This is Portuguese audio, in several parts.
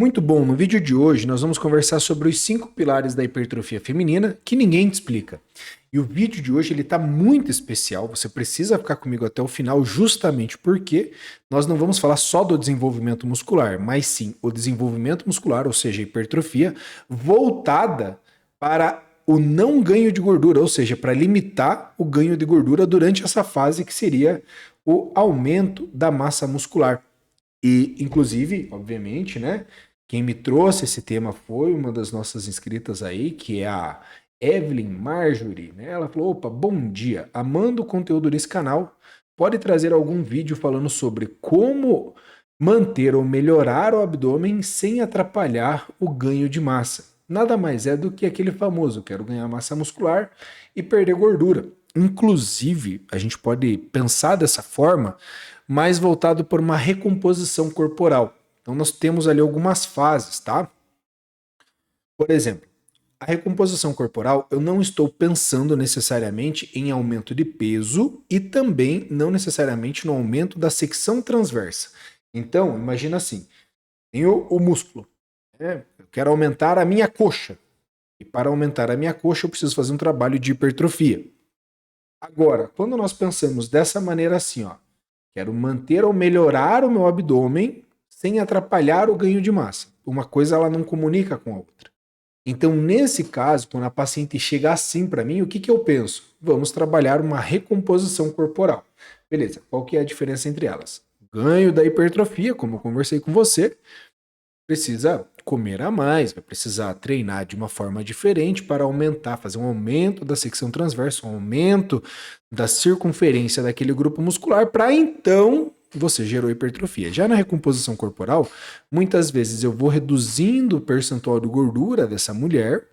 Muito bom, no vídeo de hoje nós vamos conversar sobre os 5 pilares da hipertrofia feminina que ninguém te explica. E o vídeo de hoje ele está muito especial, você precisa ficar comigo até o final justamente porque nós não vamos falar só do desenvolvimento muscular, mas sim o desenvolvimento muscular, ou seja, a hipertrofia, voltada para o não ganho de gordura, ou seja, para limitar o ganho de gordura durante essa fase que seria o aumento da massa muscular. E, inclusive, obviamente, né? Quem me trouxe esse tema foi uma das nossas inscritas aí, que é a Evelyn Marjorie, né? Ela falou: opa, bom dia, amando o conteúdo desse canal, pode trazer algum vídeo falando sobre como manter ou melhorar o abdômen sem atrapalhar o ganho de massa. Nada mais é do que aquele famoso, quero ganhar massa muscular e perder gordura. Inclusive, a gente pode pensar dessa forma, mais voltado por uma recomposição corporal. Então nós temos ali algumas fases, tá? Por exemplo, a recomposição corporal, eu não estou pensando necessariamente em aumento de peso e também não necessariamente no aumento da secção transversa. Então, imagina assim, tem o músculo, né? Eu quero aumentar a minha coxa. E para aumentar a minha coxa, eu preciso fazer um trabalho de hipertrofia. Agora, quando nós pensamos dessa maneira assim, ó, quero manter ou melhorar o meu abdômen sem atrapalhar o ganho de massa. Uma coisa ela não comunica com a outra. Então, nesse caso, quando a paciente chega assim para mim, o que, que eu penso? Vamos trabalhar uma recomposição corporal. Beleza, qual que é a diferença entre elas? Ganho da hipertrofia, como eu conversei com você, precisa comer a mais, vai precisar treinar de uma forma diferente para aumentar, fazer um aumento da secção transversa, um aumento da circunferência daquele grupo muscular, para então você gerou hipertrofia. Já na recomposição corporal, muitas vezes eu vou reduzindo o percentual de gordura dessa mulher,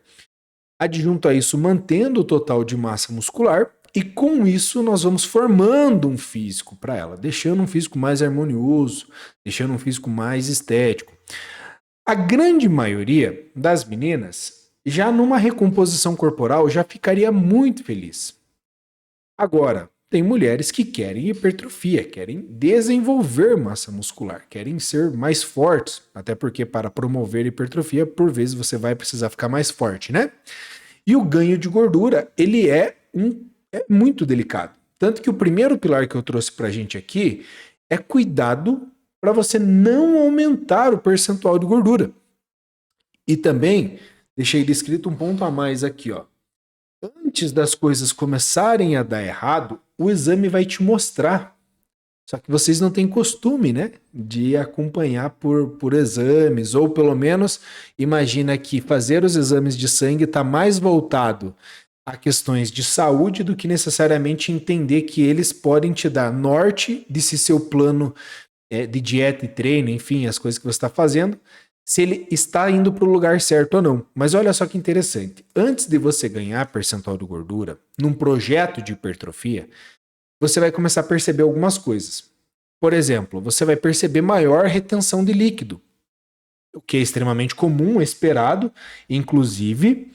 adjunto a isso mantendo o total de massa muscular, e com isso nós vamos formando um físico para ela, deixando um físico mais harmonioso, deixando um físico mais estético. A grande maioria das meninas, já numa recomposição corporal, já ficaria muito feliz. Agora, tem mulheres que querem hipertrofia, querem desenvolver massa muscular, querem ser mais fortes, até porque para promover hipertrofia, por vezes você vai precisar ficar mais forte, né? E o ganho de gordura, ele é muito delicado. Tanto que o primeiro pilar que eu trouxe pra gente aqui é cuidado para você não aumentar o percentual de gordura. E também deixei descrito um ponto a mais aqui, ó. Antes das coisas começarem a dar errado, o exame vai te mostrar. Só que vocês não têm costume, né, de acompanhar por exames, ou pelo menos imagina que fazer os exames de sangue está mais voltado a questões de saúde do que necessariamente entender que eles podem te dar norte de se seu plano de dieta e treino, enfim, as coisas que você está fazendo, se ele está indo para o lugar certo ou não. Mas olha só que interessante. Antes de você ganhar percentual de gordura, num projeto de hipertrofia, você vai começar a perceber algumas coisas. Por exemplo, você vai perceber maior retenção de líquido, o que é extremamente comum, esperado. Inclusive,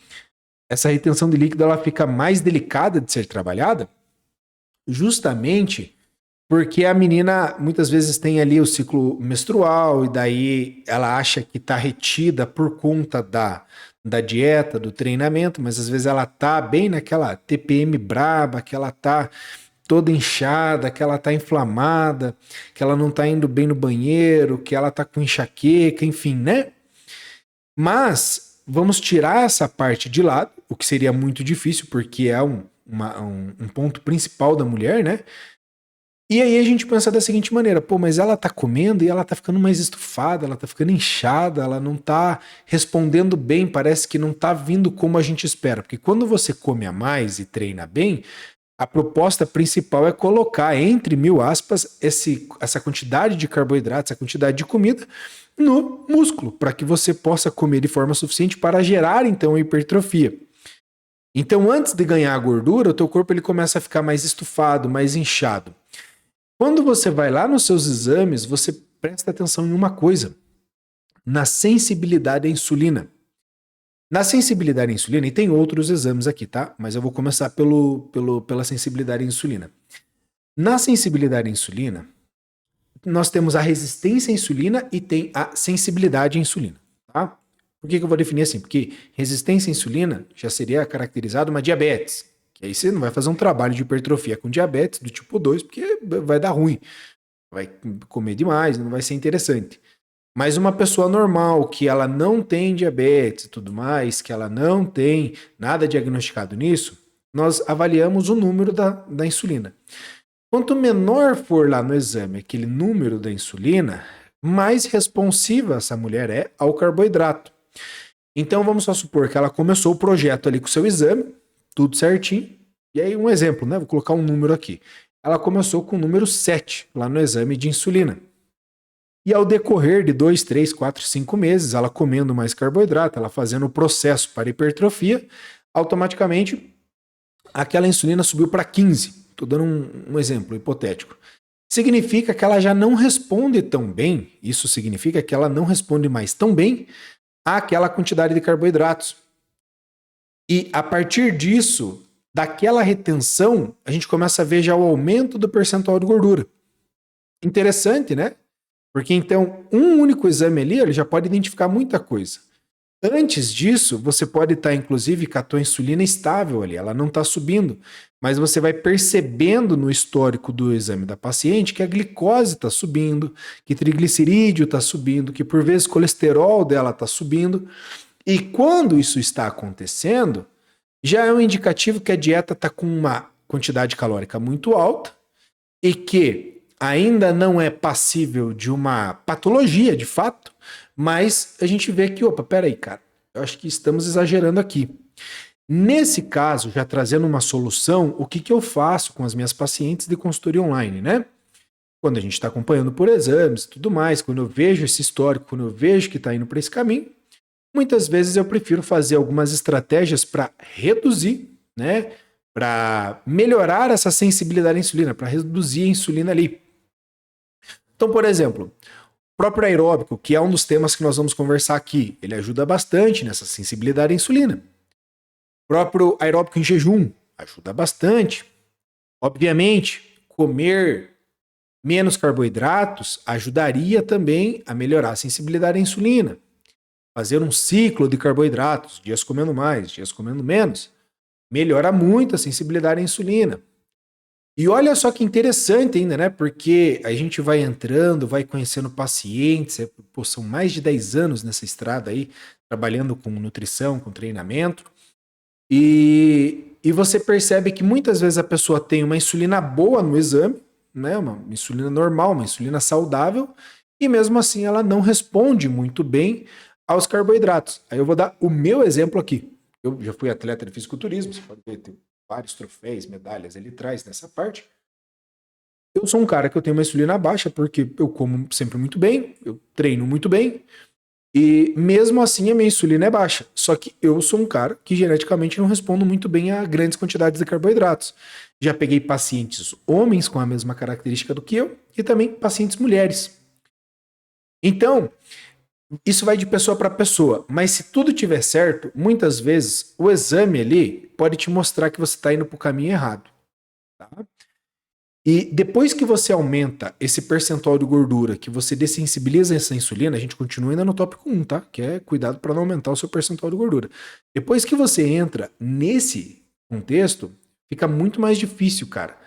essa retenção de líquido ela fica mais delicada de ser trabalhada, justamente porque a menina muitas vezes tem ali o ciclo menstrual e daí ela acha que está retida por conta da dieta, do treinamento, mas às vezes ela tá bem naquela TPM braba, que ela tá toda inchada, que ela tá inflamada, que ela não tá indo bem no banheiro, que ela tá com enxaqueca, enfim, né? Mas vamos tirar essa parte de lado, o que seria muito difícil, porque é um ponto principal da mulher, né? E aí a gente pensa da seguinte maneira, pô, mas ela tá comendo e ela tá ficando mais estufada, ela tá ficando inchada, ela não tá respondendo bem, parece que não tá vindo como a gente espera. Porque quando você come a mais e treina bem, a proposta principal é colocar entre mil aspas essa quantidade de carboidratos, essa quantidade de comida no músculo, para que você possa comer de forma suficiente para gerar então a hipertrofia. Então, antes de ganhar a gordura, o teu corpo ele começa a ficar mais estufado, mais inchado. Quando você vai lá nos seus exames, você presta atenção em uma coisa, na sensibilidade à insulina. Na sensibilidade à insulina, e tem outros exames aqui, tá? Mas eu vou começar pela sensibilidade à insulina. Na sensibilidade à insulina, nós temos a resistência à insulina e tem a sensibilidade à insulina, tá? Por que eu vou definir assim? Porque resistência à insulina já seria caracterizado uma diabetes, que aí você não vai fazer um trabalho de hipertrofia com diabetes do tipo 2, porque vai dar ruim, vai comer demais, não vai ser interessante. Mas uma pessoa normal, que ela não tem diabetes e tudo mais, que ela não tem nada diagnosticado nisso, nós avaliamos o número da insulina. Quanto menor for lá no exame aquele número da insulina, mais responsiva essa mulher é ao carboidrato. Então vamos só supor que ela começou o projeto ali com o seu exame, tudo certinho. E aí um exemplo, né? Vou colocar um número aqui. Ela começou com o número 7 lá no exame de insulina. E ao decorrer de 2, 3, 4, 5 meses, ela comendo mais carboidrato, ela fazendo o processo para hipertrofia, automaticamente aquela insulina subiu para 15. Estou dando um exemplo hipotético. Significa que ela já não responde tão bem, isso significa que ela não responde mais tão bem àquela quantidade de carboidratos. E a partir disso, daquela retenção, a gente começa a ver já o aumento do percentual de gordura. Interessante, né? Porque então, um único exame ali, ele já pode identificar muita coisa. Antes disso, você pode estar, inclusive, com a tua insulina estável ali, ela não está subindo, mas você vai percebendo no histórico do exame da paciente que a glicose está subindo, que triglicerídeo está subindo, que por vezes o colesterol dela está subindo. E quando isso está acontecendo, já é um indicativo que a dieta está com uma quantidade calórica muito alta e que ainda não é passível de uma patologia, de fato, mas a gente vê que, opa, peraí, cara, eu acho que estamos exagerando aqui. Nesse caso, já trazendo uma solução, o que eu faço com as minhas pacientes de consultoria online, né? Quando a gente está acompanhando por exames e tudo mais, quando eu vejo esse histórico, quando eu vejo que está indo para esse caminho, muitas vezes eu prefiro fazer algumas estratégias para reduzir, né? Para melhorar essa sensibilidade à insulina, para reduzir a insulina ali. Então, por exemplo, o próprio aeróbico, que é um dos temas que nós vamos conversar aqui, ele ajuda bastante nessa sensibilidade à insulina. O próprio aeróbico em jejum ajuda bastante. Obviamente, comer menos carboidratos ajudaria também a melhorar a sensibilidade à insulina. Fazer um ciclo de carboidratos, dias comendo mais, dias comendo menos, melhora muito a sensibilidade à insulina. E olha só que interessante ainda, né? Porque a gente vai entrando, vai conhecendo pacientes, pô, são mais de 10 anos nessa estrada aí, trabalhando com nutrição, com treinamento, e você percebe que muitas vezes a pessoa tem uma insulina boa no exame, né? Uma insulina normal, uma insulina saudável, e mesmo assim ela não responde muito bem aos carboidratos. Aí eu vou dar o meu exemplo aqui. Eu já fui atleta de fisiculturismo, você pode ver, tem vários troféus, medalhas ele traz nessa parte. Eu sou um cara que eu tenho uma insulina baixa porque eu como sempre muito bem, eu treino muito bem, e mesmo assim a minha insulina é baixa. Só que eu sou um cara que geneticamente não respondo muito bem a grandes quantidades de carboidratos. Já peguei pacientes homens com a mesma característica do que eu e também pacientes mulheres. Então, isso vai de pessoa para pessoa, mas se tudo tiver certo, muitas vezes o exame ali pode te mostrar que você está indo para o caminho errado. Tá? E depois que você aumenta esse percentual de gordura, que você dessensibiliza essa insulina, a gente continua ainda no tópico 1, tá? Que é cuidado para não aumentar o seu percentual de gordura. Depois que você entra nesse contexto, fica muito mais difícil, cara.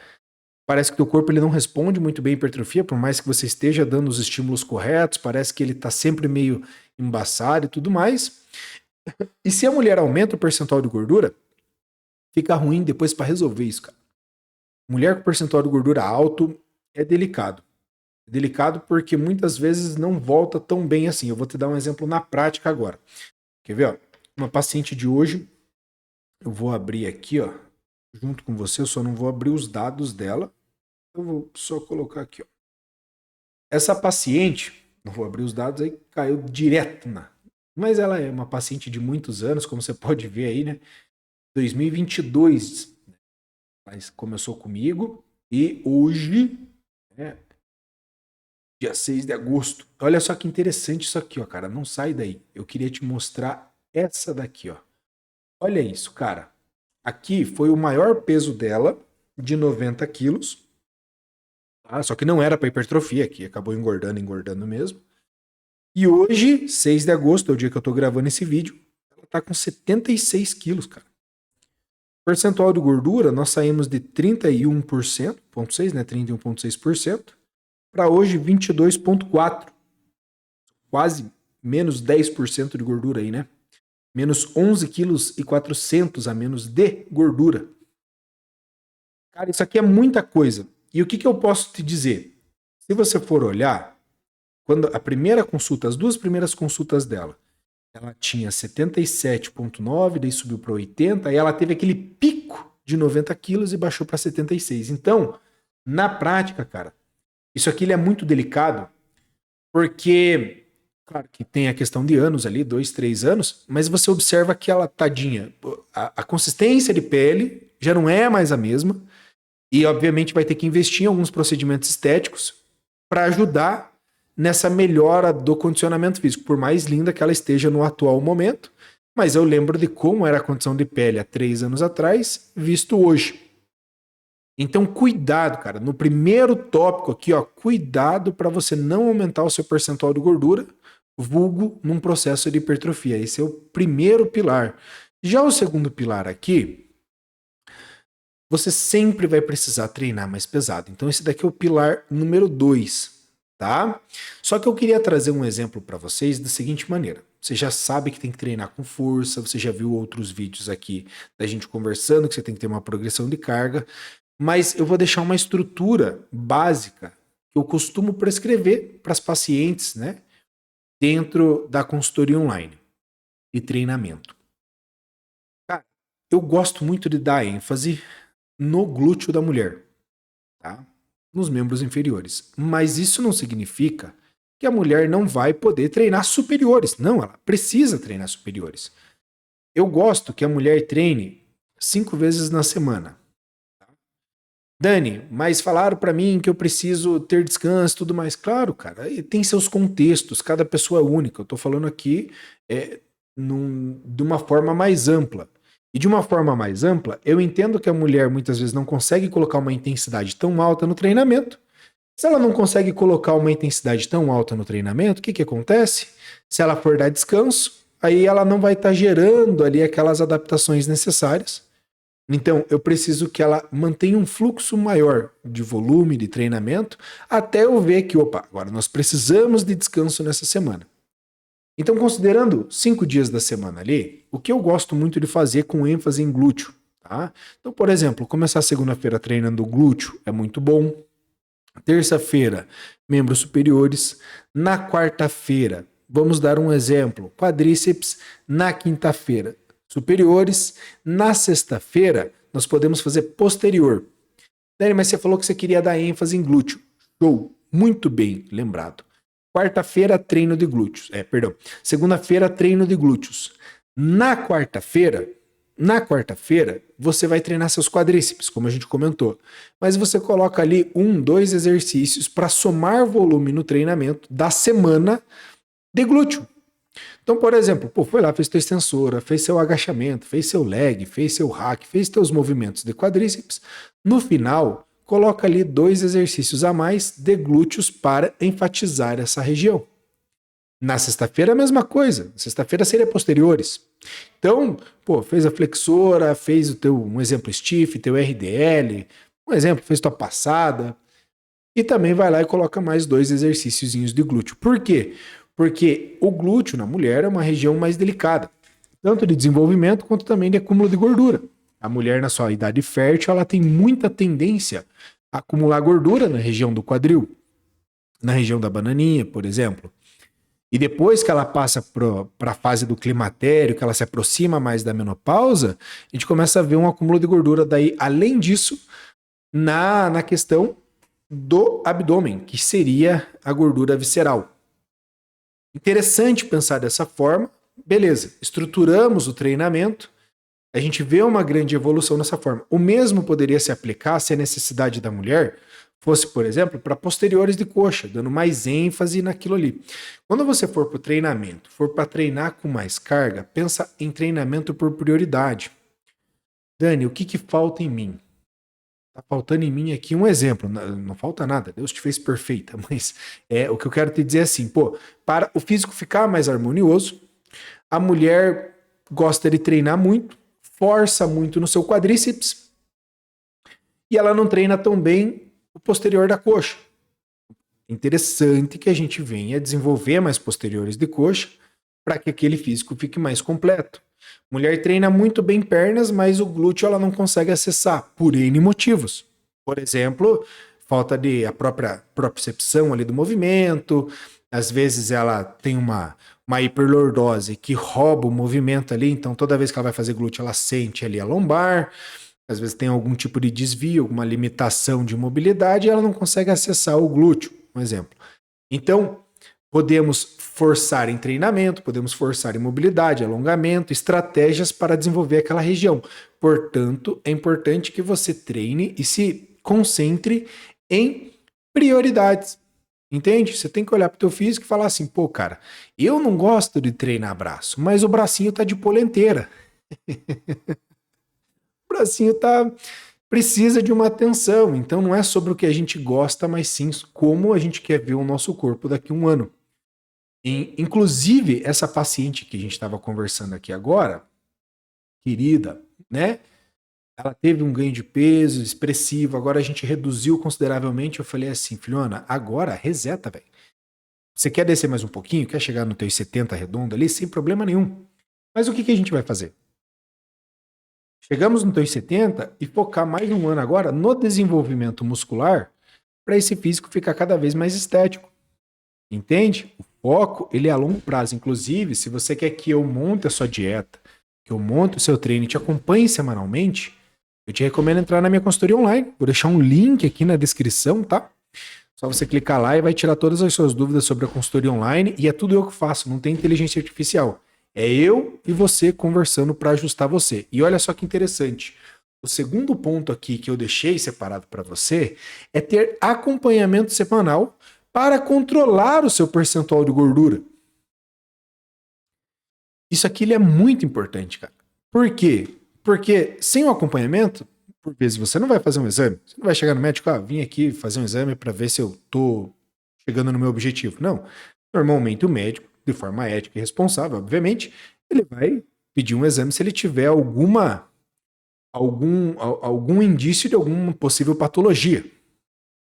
Parece que o teu corpo ele não responde muito bem à hipertrofia, por mais que você esteja dando os estímulos corretos, parece que ele está sempre meio embaçado e tudo mais. E se a mulher aumenta o percentual de gordura, fica ruim depois para resolver isso, cara. Mulher com percentual de gordura alto é delicado. É delicado porque muitas vezes não volta tão bem assim. Eu vou te dar um exemplo na prática agora. Quer ver? Ó? Uma paciente de hoje, eu vou abrir aqui, ó, junto com você, eu só não vou abrir os dados dela. Eu vou só colocar aqui, ó. Essa paciente, não vou abrir os dados, aí caiu direto na. Mas ela é uma paciente de muitos anos, como você pode ver aí, né? 2022, mas começou comigo e hoje, né, dia 6 de agosto. Olha só que interessante isso aqui, ó, cara. Não sai daí. Eu queria te mostrar essa daqui, ó. Olha isso, cara. Aqui foi o maior peso dela, de 90 quilos. tá? Só que não era para hipertrofia, que acabou engordando mesmo. E hoje, 6 de agosto, é o dia que eu tô gravando esse vídeo, ela tá com 76 quilos, cara. Percentual de gordura, nós saímos de 31%, 0,6, né? 31,6%, para hoje 22,4%. Quase menos 10% de gordura aí, né? Menos 11,4 kg a menos de gordura. Cara, isso aqui é muita coisa. E o que eu posso te dizer? Se você for olhar, quando a primeira consulta, as duas primeiras consultas dela, ela tinha 77,9, daí subiu para 80, aí ela teve aquele pico de 90 quilos e baixou para 76. Então, na prática, cara, isso aqui ele é muito delicado, porque, claro que tem a questão de anos ali, 2, 3 anos, mas você observa que ela, tadinha, a consistência de pele já não é mais a mesma, e obviamente vai ter que investir em alguns procedimentos estéticos para ajudar nessa melhora do condicionamento físico, por mais linda que ela esteja no atual momento. Mas eu lembro de como era a condição de pele há 3 anos atrás, visto hoje. Então, cuidado, cara. No primeiro tópico aqui, ó, cuidado para você não aumentar o seu percentual de gordura, vulgo num processo de hipertrofia. Esse é o primeiro pilar. Já o segundo pilar aqui, você sempre vai precisar treinar mais pesado. Então, esse daqui é o pilar número 2, tá? Só que eu queria trazer um exemplo para vocês da seguinte maneira. Você já sabe que tem que treinar com força, você já viu outros vídeos aqui da gente conversando, que você tem que ter uma progressão de carga, mas eu vou deixar uma estrutura básica que eu costumo prescrever para as pacientes, né? Dentro da consultoria online e treinamento. Cara, eu gosto muito de dar ênfase no glúteo da mulher, tá? Nos membros inferiores. Mas isso não significa que a mulher não vai poder treinar superiores. Não, ela precisa treinar superiores. Eu gosto que a mulher treine 5 vezes na semana. Dani, mas falaram para mim que eu preciso ter descanso e tudo mais. Claro, cara, e tem seus contextos, cada pessoa é única. Eu tô falando aqui de uma forma mais ampla. E de uma forma mais ampla, eu entendo que a mulher muitas vezes não consegue colocar uma intensidade tão alta no treinamento. Se ela não consegue colocar uma intensidade tão alta no treinamento, o que acontece? Se ela for dar descanso, aí ela não vai estar gerando ali aquelas adaptações necessárias. Então, eu preciso que ela mantenha um fluxo maior de volume, de treinamento, até eu ver que, opa, agora nós precisamos de descanso nessa semana. Então, considerando 5 dias da semana ali, o que eu gosto muito de fazer com ênfase em glúteo, tá? Então, por exemplo, começar segunda-feira treinando glúteo é muito bom. Terça-feira, membros superiores. Na quarta-feira, vamos dar um exemplo, quadríceps. Na quinta-feira, superiores. Na sexta-feira, nós podemos fazer posterior. Dani, mas você falou que você queria dar ênfase em glúteo. Show, muito bem lembrado. Quarta-feira, treino de glúteos. Segunda-feira, treino de glúteos. Na quarta-feira, você vai treinar seus quadríceps, como a gente comentou. Mas você coloca ali 1, 2 exercícios para somar volume no treinamento da semana de glúteo. Então, por exemplo, foi lá, fez tua extensora, fez seu agachamento, fez seu leg, fez seu hack, fez teus movimentos de quadríceps. No final, coloca ali 2 exercícios a mais de glúteos para enfatizar essa região. Na sexta-feira, a mesma coisa. Sexta-feira seria posteriores. Então, fez a flexora, fez o teu, um exemplo stiff, teu RDL, um exemplo, fez tua passada. E também vai lá e coloca mais 2 exercíciozinhos de glúteo. Por quê? Porque o glúteo na mulher é uma região mais delicada, tanto de desenvolvimento quanto também de acúmulo de gordura. A mulher na sua idade fértil, ela tem muita tendência a acumular gordura na região do quadril, na região da bananinha, por exemplo. E depois que ela passa para a fase do climatério, que ela se aproxima mais da menopausa, a gente começa a ver um acúmulo de gordura daí, além disso, na questão do abdômen, que seria a gordura visceral. Interessante pensar dessa forma. Beleza, estruturamos o treinamento, a gente vê uma grande evolução nessa forma. O mesmo poderia se aplicar se a necessidade da mulher fosse, por exemplo, para posteriores de coxa, dando mais ênfase naquilo ali. Quando você for para o treinamento, for para treinar com mais carga, pensa em treinamento por prioridade. Dani, o que falta em mim? Tá faltando em mim aqui um exemplo. Não falta nada, Deus te fez perfeita, mas o que eu quero te dizer é assim, pô, para o físico ficar mais harmonioso, a mulher gosta de treinar muito, força muito no seu quadríceps e ela não treina tão bem o posterior da coxa. Interessante que a gente venha desenvolver mais posteriores de coxa para que aquele físico fique mais completo. Mulher treina muito bem pernas, mas o glúteo ela não consegue acessar por N motivos. Por exemplo, falta de a própria propriocepção ali do movimento, às vezes ela tem uma hiperlordose que rouba o movimento ali, então toda vez que ela vai fazer glúteo ela sente ali a lombar, às vezes tem algum tipo de desvio, alguma limitação de mobilidade e ela não consegue acessar o glúteo, um exemplo. Então, podemos forçar em treinamento, podemos forçar em mobilidade, alongamento, estratégias para desenvolver aquela região. Portanto, é importante que você treine e se concentre em prioridades. Entende? Você tem que olhar para o teu físico e falar assim, pô, cara, eu não gosto de treinar braço, mas o bracinho tá de polenteira. O bracinho precisa de uma atenção. Então não é sobre o que a gente gosta, mas sim como a gente quer ver o nosso corpo daqui a um ano. Inclusive, essa paciente que a gente estava conversando aqui agora, querida, né? Ela teve um ganho de peso expressivo, agora a gente reduziu consideravelmente. Eu falei assim, filhona, agora reseta, velho. Você quer descer mais um pouquinho? Quer chegar no teu 70 redondo ali? Sem problema nenhum. Mas o que a gente vai fazer? Chegamos no teu 70 e focar mais um ano agora no desenvolvimento muscular para esse físico ficar cada vez mais estético. Entende? O foco, ele é a longo prazo. Inclusive, se você quer que eu monte a sua dieta, que eu monte o seu treino e te acompanhe semanalmente, eu te recomendo entrar na minha consultoria online. Vou deixar um link aqui na descrição, tá? Só você clicar lá e vai tirar todas as suas dúvidas sobre a consultoria online. E é tudo eu que faço, não tem inteligência artificial. É eu e você conversando para ajustar você. E olha só que interessante. O segundo ponto aqui que eu deixei separado para você é ter acompanhamento semanal para controlar o seu percentual de gordura. Isso aqui ele é muito importante, cara. Por quê? Porque sem o acompanhamento, por vezes você não vai fazer um exame. Você não vai chegar no médico, vim aqui fazer um exame para ver se eu tô chegando no meu objetivo. Não. Normalmente o médico, de forma ética e responsável, obviamente, ele vai pedir um exame se ele tiver algum indício de alguma possível patologia,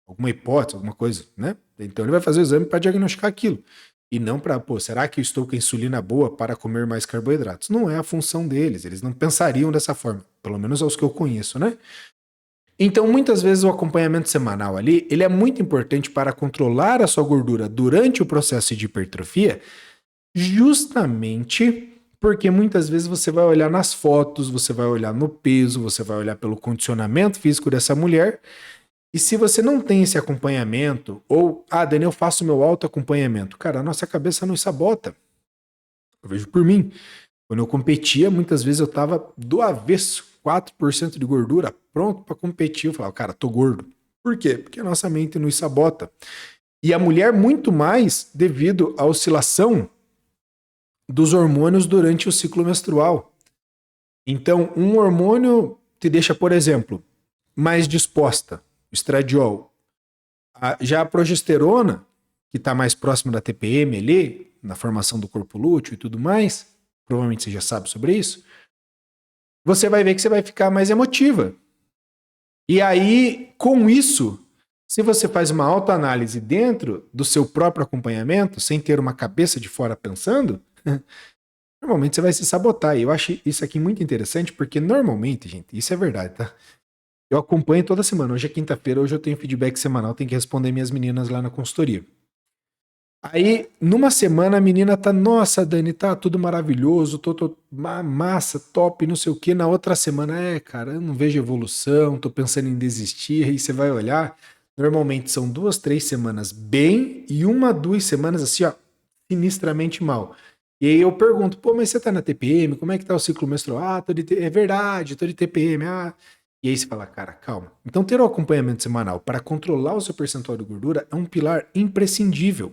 alguma hipótese, alguma coisa, né? Então ele vai fazer o exame para diagnosticar aquilo. E não para, será que eu estou com a insulina boa para comer mais carboidratos? Não é a função deles, eles não pensariam dessa forma, pelo menos aos que eu conheço, né? Então, muitas vezes o acompanhamento semanal ali, ele é muito importante para controlar a sua gordura durante o processo de hipertrofia, justamente porque muitas vezes você vai olhar nas fotos, você vai olhar no peso, você vai olhar pelo condicionamento físico dessa mulher. E se você não tem esse acompanhamento, ou, Daniel, eu faço meu autoacompanhamento, cara, a nossa cabeça nos sabota. Eu vejo por mim. Quando eu competia, muitas vezes eu tava do avesso, 4% de gordura, pronto para competir. Eu falava, cara, tô gordo. Por quê? Porque a nossa mente nos sabota. E a mulher muito mais devido à oscilação dos hormônios durante o ciclo menstrual. Então, um hormônio te deixa, por exemplo, mais disposta, o estradiol. Já a progesterona, que está mais próxima da TPM ali, na formação do corpo lúteo e tudo mais, provavelmente você já sabe sobre isso, você vai ver que você vai ficar mais emotiva. E aí, com isso, se você faz uma autoanálise dentro do seu próprio acompanhamento, sem ter uma cabeça de fora pensando, normalmente você vai se sabotar. E eu acho isso aqui muito interessante, porque normalmente, gente, isso é verdade, tá? Eu acompanho toda semana. Hoje é quinta-feira, hoje eu tenho feedback semanal, tenho que responder minhas meninas lá na consultoria. Aí, numa semana, a menina tá, nossa, Dani, tá tudo maravilhoso, tô massa, top, não sei o quê. Na outra semana, cara, eu não vejo evolução, tô pensando em desistir. Aí você vai olhar, normalmente são 2, 3 semanas bem e 1, 2 semanas assim, ó, sinistramente mal. E aí eu pergunto, mas você tá na TPM, como é que tá o ciclo menstrual? É verdade, tô de TPM, E aí você fala, cara, calma. Então ter o acompanhamento semanal para controlar o seu percentual de gordura é um pilar imprescindível.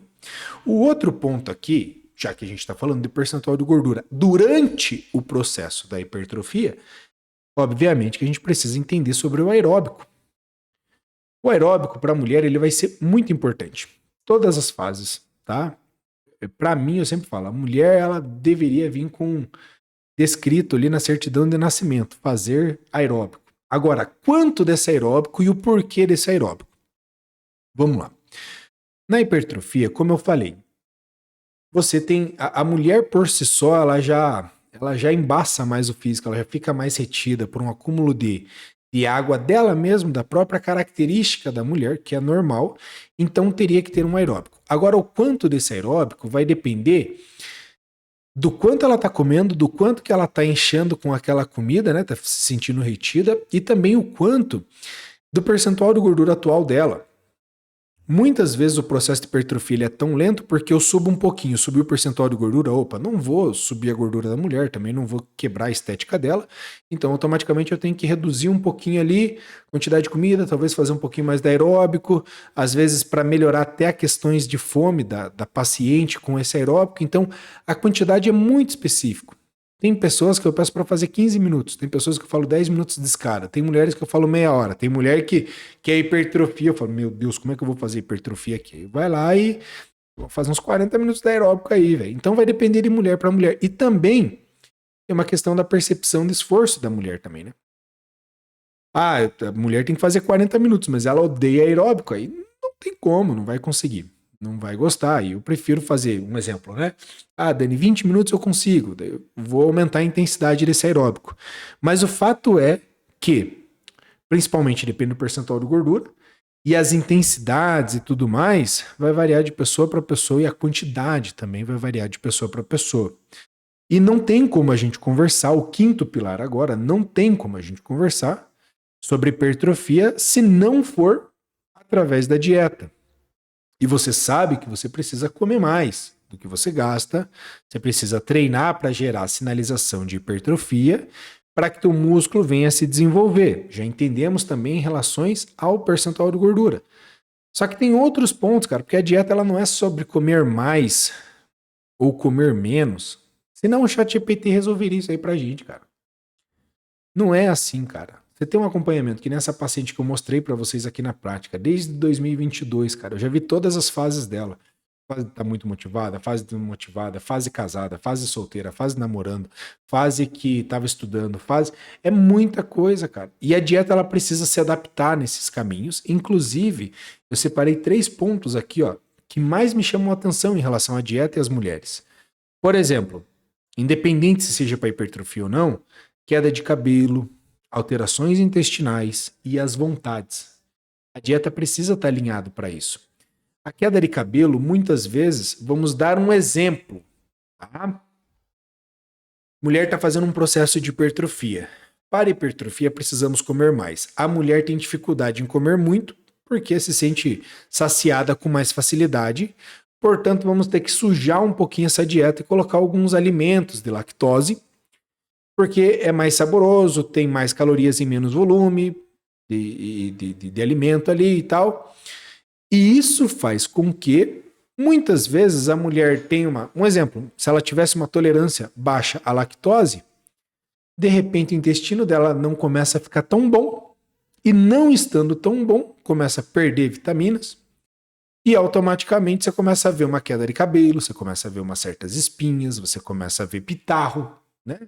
O outro ponto aqui, já que a gente está falando de percentual de gordura, durante o processo da hipertrofia, obviamente que a gente precisa entender sobre o aeróbico. O aeróbico para a mulher ele vai ser muito importante. Todas as fases, tá? Para mim, eu sempre falo, a mulher ela deveria vir com descrito ali na certidão de nascimento, fazer aeróbico. Agora, quanto desse aeróbico e o porquê desse aeróbico? Vamos lá. Na hipertrofia, como eu falei, você tem a mulher por si só, ela já embaça mais o físico, ela já fica mais retida por um acúmulo de água dela mesma, da própria característica da mulher, que é normal, então teria que ter um aeróbico. Agora, o quanto desse aeróbico vai depender do quanto ela está comendo, do quanto que ela está enchendo com aquela comida, né? Tá se sentindo retida, e também o quanto do percentual de gordura atual dela. Muitas vezes o processo de hipertrofia ele é tão lento porque eu subo um pouquinho, subi o percentual de gordura, opa, não vou subir a gordura da mulher, também não vou quebrar a estética dela, então automaticamente eu tenho que reduzir um pouquinho ali, quantidade de comida, talvez fazer um pouquinho mais de aeróbico, às vezes para melhorar até as questões de fome da paciente com esse aeróbico, então a quantidade é muito específica. Tem pessoas que eu peço para fazer 15 minutos, tem pessoas que eu falo 10 minutos de escada, tem mulheres que eu falo meia hora, tem mulher que é hipertrofia, eu falo, meu Deus, como é que eu vou fazer hipertrofia aqui? Vai lá e faz uns 40 minutos de aeróbico aí, velho. Então vai depender de mulher para mulher. E também tem uma questão da percepção de esforço da mulher também, né? Ah, a mulher tem que fazer 40 minutos, mas ela odeia aeróbico, aí não tem como, não vai conseguir. Não vai gostar. E eu prefiro fazer um exemplo, né? Ah, Dani, 20 minutos eu consigo. Daí eu vou aumentar a intensidade desse aeróbico. Mas o fato é que, principalmente depende do percentual de gordura, e as intensidades e tudo mais vai variar de pessoa para pessoa e a quantidade também vai variar de pessoa para pessoa. E não tem como a gente conversar, o quinto pilar agora, não tem como a gente conversar sobre hipertrofia se não for através da dieta. E você sabe que você precisa comer mais do que você gasta, você precisa treinar para gerar sinalização de hipertrofia para que o músculo venha a se desenvolver. Já entendemos também em relações ao percentual de gordura. Só que tem outros pontos, cara, porque a dieta ela não é sobre comer mais ou comer menos. Senão o ChatGPT resolveria isso aí pra gente, cara. Não é assim, cara. Você tem um acompanhamento que nessa paciente que eu mostrei para vocês aqui na prática, desde 2022, cara, eu já vi todas as fases dela. Fase tá muito motivada, fase desmotivada, fase casada, fase solteira, fase namorando, fase que estava estudando, fase... É muita coisa, cara. E a dieta, ela precisa se adaptar nesses caminhos. Inclusive, eu separei 3 pontos aqui, ó, que mais me chamam a atenção em relação à dieta e às mulheres. Por exemplo, independente se seja para hipertrofia ou não, queda de cabelo, alterações intestinais e as vontades. A dieta precisa estar alinhada para isso. A queda de cabelo, muitas vezes, vamos dar um exemplo. Tá? Mulher está fazendo um processo de hipertrofia. Para hipertrofia, precisamos comer mais. A mulher tem dificuldade em comer muito porque se sente saciada com mais facilidade. Portanto, vamos ter que sujar um pouquinho essa dieta e colocar alguns alimentos de lactose, porque é mais saboroso, tem mais calorias em menos volume de alimento ali e tal. E isso faz com que, muitas vezes, a mulher tenha um exemplo, se ela tivesse uma tolerância baixa à lactose, de repente o intestino dela não começa a ficar tão bom, e não estando tão bom, começa a perder vitaminas, e automaticamente você começa a ver uma queda de cabelo, você começa a ver umas certas espinhas, você começa a ver pitarro, né?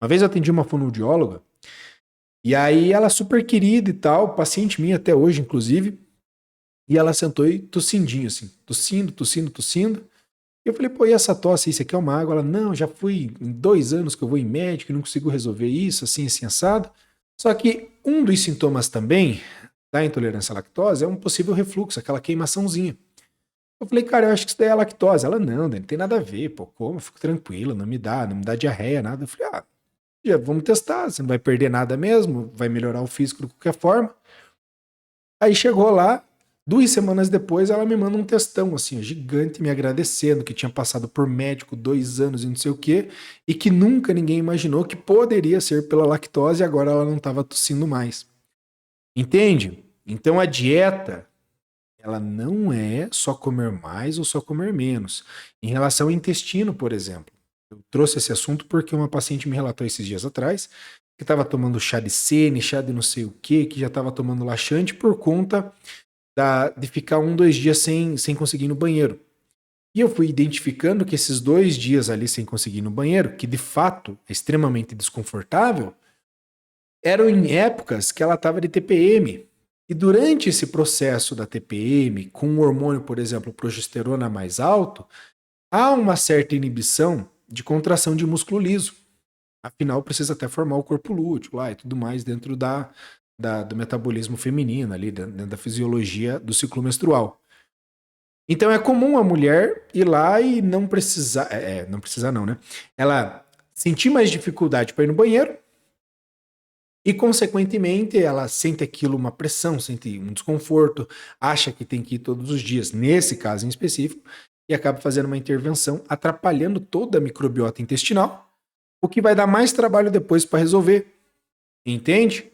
Uma vez eu atendi uma fonoaudióloga, e aí ela super querida e tal, paciente minha até hoje, inclusive, e ela sentou e tossindinho, assim, tossindo. E eu falei, pô, e essa tosse, isso aqui é uma água? Ela, não, já fui em 2 anos que eu vou em médico e não consigo resolver isso, assim, assado. Só que um dos sintomas também da intolerância à lactose é um possível refluxo, aquela queimaçãozinha. Eu falei, cara, eu acho que isso daí é lactose. Ela, não tem nada a ver, pô, como, eu fico tranquila, não me dá diarreia, nada. Eu falei, já vamos testar, você não vai perder nada mesmo, vai melhorar o físico de qualquer forma. Aí chegou lá, 2 semanas depois, ela me manda um textão, assim, gigante, me agradecendo, que tinha passado por médico 2 anos e não sei o quê, e que nunca ninguém imaginou que poderia ser pela lactose e agora ela não estava tossindo mais. Entende? Então a dieta, ela não é só comer mais ou só comer menos. Em relação ao intestino, por exemplo. Eu trouxe esse assunto porque uma paciente me relatou esses dias atrás que estava tomando chá de sene, chá de não sei o que já estava tomando laxante por conta de ficar 1, 2 dias sem conseguir ir no banheiro. E eu fui identificando que esses 2 dias ali sem conseguir ir no banheiro, que de fato é extremamente desconfortável, eram em épocas que ela estava de TPM. E durante esse processo da TPM, com o hormônio, por exemplo, progesterona mais alto, há uma certa inibição de contração de músculo liso. Afinal, precisa até formar o corpo lúteo lá e tudo mais dentro do metabolismo feminino, ali, dentro da fisiologia do ciclo menstrual. Então é comum a mulher ir lá e não precisar. Não precisar, não, né? Ela sentir mais dificuldade para ir no banheiro e, consequentemente, ela sente aquilo uma pressão, sente um desconforto, acha que tem que ir todos os dias, nesse caso em específico, e acaba fazendo uma intervenção, atrapalhando toda a microbiota intestinal, o que vai dar mais trabalho depois para resolver. Entende?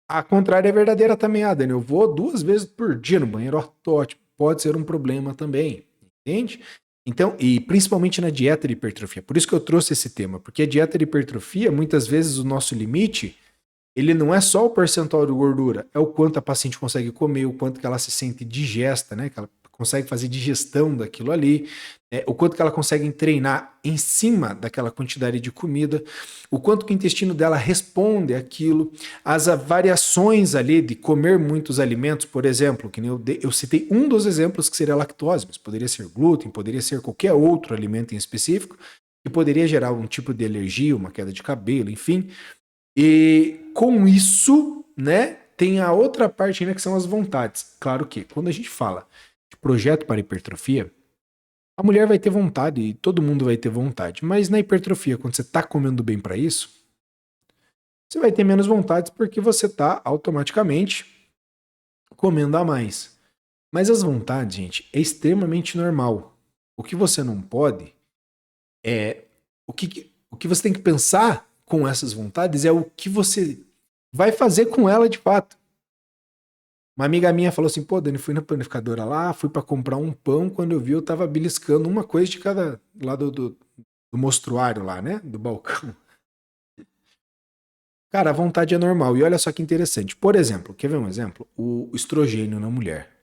A contrária é verdadeira também, Dani. Eu vou 2 vezes por dia no banheiro, ótimo. Pode ser um problema também, entende? Então, e principalmente na dieta de hipertrofia. Por isso que eu trouxe esse tema, porque a dieta de hipertrofia, muitas vezes o nosso limite, ele não é só o percentual de gordura, é o quanto a paciente consegue comer, o quanto que ela se sente digesta, né? Que ela consegue fazer digestão daquilo ali, o quanto que ela consegue treinar em cima daquela quantidade de comida, o quanto que o intestino dela responde àquilo, as variações ali de comer muitos alimentos, por exemplo, que eu citei um dos exemplos que seria a lactose, mas poderia ser glúten, poderia ser qualquer outro alimento em específico, que poderia gerar um tipo de alergia, uma queda de cabelo, enfim. E com isso, né, tem a outra parte ainda que são as vontades. Claro que quando a gente fala de projeto para hipertrofia, a mulher vai ter vontade e todo mundo vai ter vontade. Mas na hipertrofia, quando você está comendo bem para isso, você vai ter menos vontades porque você está automaticamente comendo a mais. Mas as vontades, gente, é extremamente normal. O que você não pode é... O que você tem que pensar com essas vontades é o que você vai fazer com ela de fato. Uma amiga minha falou assim, pô, Dani, fui na panificadora lá, fui para comprar um pão, quando eu vi eu tava beliscando uma coisa de cada lado do mostruário lá, né, do balcão. Cara, a vontade é normal, e olha só que interessante. Por exemplo, quer ver um exemplo? O estrogênio na mulher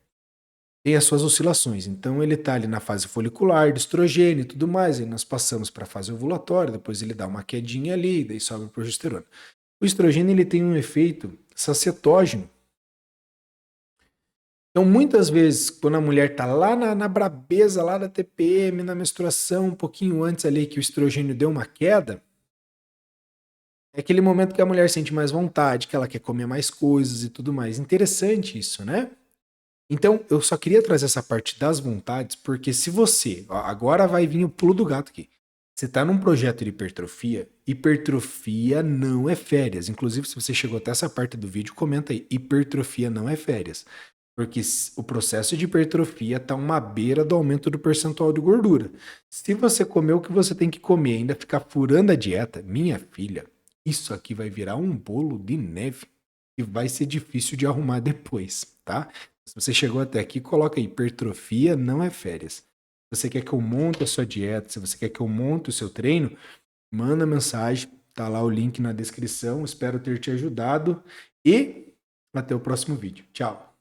tem as suas oscilações, então ele tá ali na fase folicular, de estrogênio e tudo mais, e nós passamos para a fase ovulatória, depois ele dá uma quedinha ali, daí sobe a progesterona. O estrogênio ele tem um efeito sacetógeno. Então, muitas vezes, quando a mulher tá lá na brabeza, lá da TPM, na menstruação, um pouquinho antes ali que o estrogênio deu uma queda, é aquele momento que a mulher sente mais vontade, que ela quer comer mais coisas e tudo mais. Interessante isso, né? Então, eu só queria trazer essa parte das vontades, porque se você, ó, agora vai vir o pulo do gato aqui. Você está num projeto de hipertrofia, hipertrofia não é férias. Inclusive, se você chegou até essa parte do vídeo, comenta aí, hipertrofia não é férias. Porque o processo de hipertrofia está uma beira do aumento do percentual de gordura. Se você comer o que você tem que comer e ainda ficar furando a dieta, minha filha, isso aqui vai virar um bolo de neve e vai ser difícil de arrumar depois, tá? Se você chegou até aqui, coloca aí, hipertrofia não é férias. Se você quer que eu monte a sua dieta, se você quer que eu monte o seu treino, manda mensagem, tá lá o link na descrição. Espero ter te ajudado e até o próximo vídeo. Tchau!